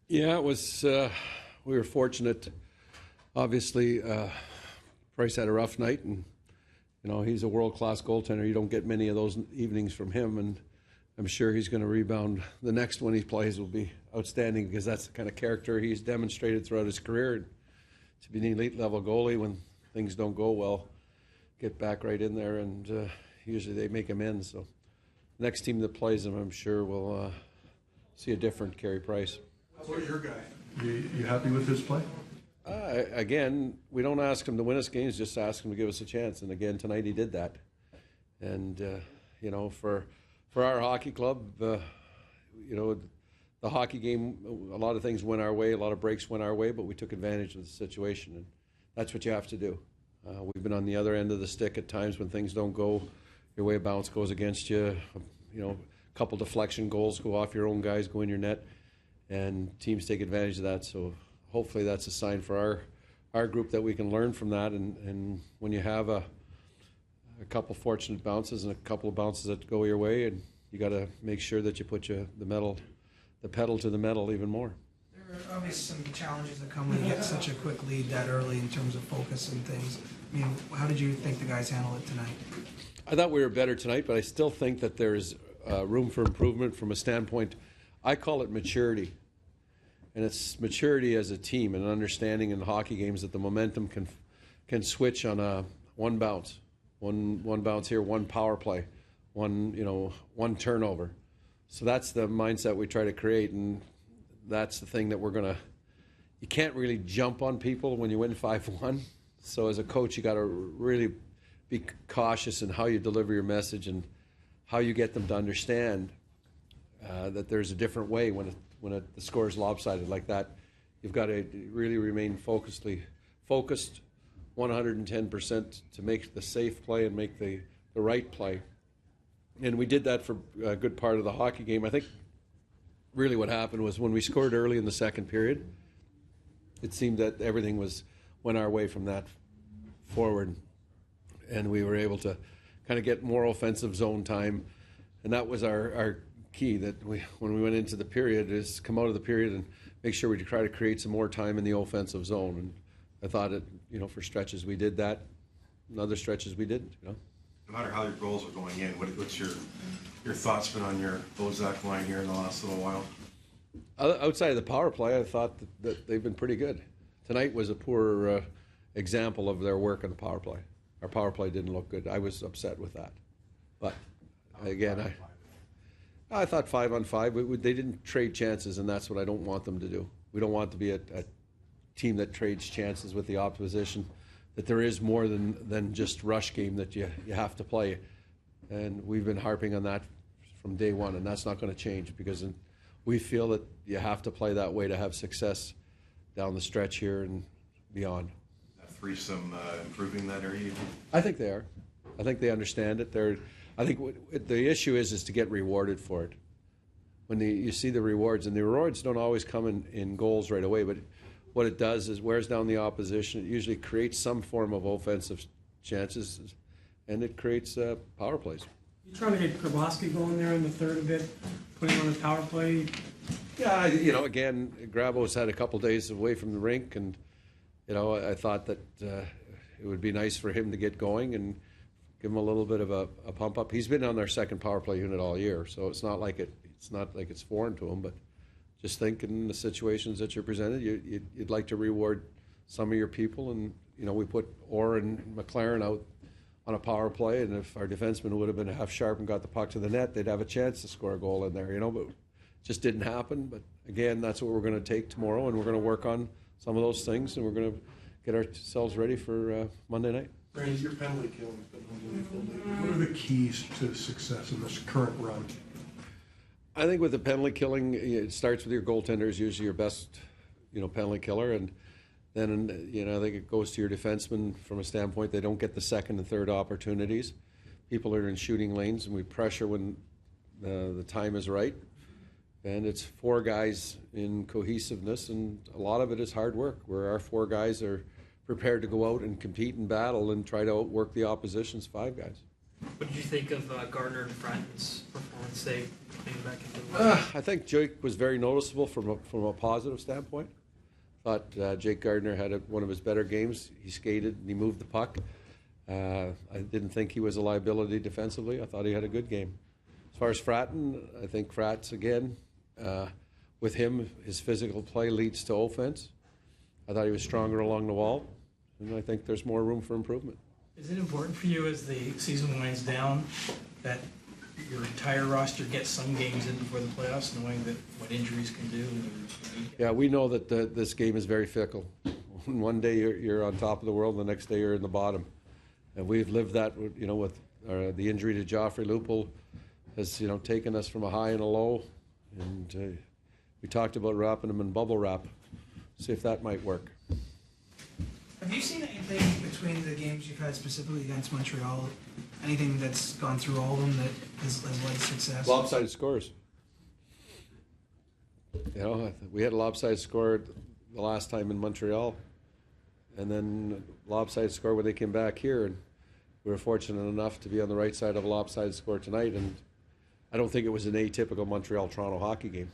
Yeah, it was. We were fortunate. Obviously, Price had a rough night, and he's a world-class goaltender. You don't get many of those evenings from him, and I'm sure he's going to rebound. The next one he plays will be outstanding because that's the kind of character he's demonstrated throughout his career. And to be an elite-level goalie when things don't go well, get back right in there, and usually they make amends. So next team that plays him, I'm sure, will see a different Carey Price. How about your guy? You happy with his play? Again, we don't ask him to win us games, just ask him to give us a chance. And again, tonight he did that. And, for our hockey club, the hockey game, a lot of things went our way, a lot of breaks went our way, but we took advantage of the situation. And that's what you have to do. We've been on the other end of the stick at times when things don't go your way, a bounce goes against you, a couple deflection goals go off your own guys, go in your net, and teams take advantage of that. So hopefully that's a sign for our group that we can learn from that. And when you have a couple fortunate bounces and a couple of bounces that go your way, and you got to make sure that you put the pedal to the metal even more. There are obviously some challenges that come when you get such a quick lead that early in terms of focus and things. I mean, how did you think the guys handled it tonight? I thought we were better tonight, but I still think that there's room for improvement from a standpoint. I call it maturity. And it's maturity as a team and understanding in hockey games that the momentum can switch on one bounce. One bounce here, one power play, one turnover. So that's the mindset we try to create, and that's the thing that you can't really jump on people when you win 5-1. So as a coach, you got to really be cautious in how you deliver your message and how you get them to understand that there's a different way when the score is lopsided like that. You've got to really remain focused 110% to make the safe play and make the right play. And we did that for a good part of the hockey game. I think really what happened was when we scored early in the second period, it seemed that everything went our way from that forward. And we were able to kind of get more offensive zone time. And that was our key, that when we went into the period, is come out of the period and make sure we try to create some more time in the offensive zone. And I thought for stretches we did that, and other stretches we didn't. No matter how your goals are going in, what's your thoughts been on your Bozak line here in the last little while? Outside of the power play, I thought that they've been pretty good. Tonight was a poor example of their work on the power play. Our power play didn't look good. I was upset with that. But again, I thought 5-on-5. They didn't trade chances, and that's what I don't want them to do. We don't want to be a team that trades chances with the opposition, that there is more than just rush game that you have to play. And we've been harping on that from day one, and that's not going to change because we feel that you have to play that way to have success down the stretch here and beyond. That threesome improving that area? I think they are. I think they understand it. I think the issue is to get rewarded for it. When you see the rewards, and the rewards don't always come in goals right away, but what it does is wears down the opposition. It usually creates some form of offensive chances, and it creates power plays. You trying to get Grabowski going there in the third a bit, putting on his power play? Yeah, again, Grabo's had a couple days away from the rink, and I thought that it would be nice for him to get going and give him a little bit of a pump up. He's been on their second power play unit all year, so it's not like it's foreign to him. But just think in the situations that you're presented, you'd like to reward some of your people, and we put Orr and McLaren out on a power play, and if our defenseman would have been half sharp and got the puck to the net, they'd have a chance to score a goal in there. But it just didn't happen. But again, that's what we're going to take tomorrow, and we're going to work on some of those things, and we're going to get ourselves ready for Monday night. Brandon, your penalty killing has been unbelievable. What are the keys to success in this current run? I think with the penalty killing, it starts with your goaltender is usually your best, penalty killer, and then I think it goes to your defensemen from a standpoint they don't get the second and third opportunities. People are in shooting lanes, and we pressure when the time is right. And it's four guys in cohesiveness, and a lot of it is hard work, where our four guys are prepared to go out and compete and battle and try to outwork the opposition's five guys. What did you think of Gardner and Fratton's performance? They came back into the I think Jake was very noticeable from a positive standpoint. Thought Jake Gardner had one of his better games. He skated and he moved the puck. I didn't think he was a liability defensively. I thought he had a good game. As far as Fratton, I think Frat's, again, with him, his physical play leads to offense. I thought he was stronger along the wall, and I think there's more room for improvement. Is it important for you as the season winds down that your entire roster gets some games in before the playoffs, knowing that what injuries can do? Yeah, we know that this game is very fickle. One day you're on top of the world, the next day you're in the bottom. And we've lived that, with the injury to Joffrey Lupul has, taken us from a high and a low. And we talked about wrapping them in bubble wrap. See if that might work. Have you seen anything between the games you've had specifically against Montreal? Anything that's gone through all of them that has led to success? Lopsided scores. We had a lopsided score the last time in Montreal, and then lopsided score when they came back here, and we were fortunate enough to be on the right side of a lopsided score tonight, and I don't think it was an atypical Montreal-Toronto hockey game.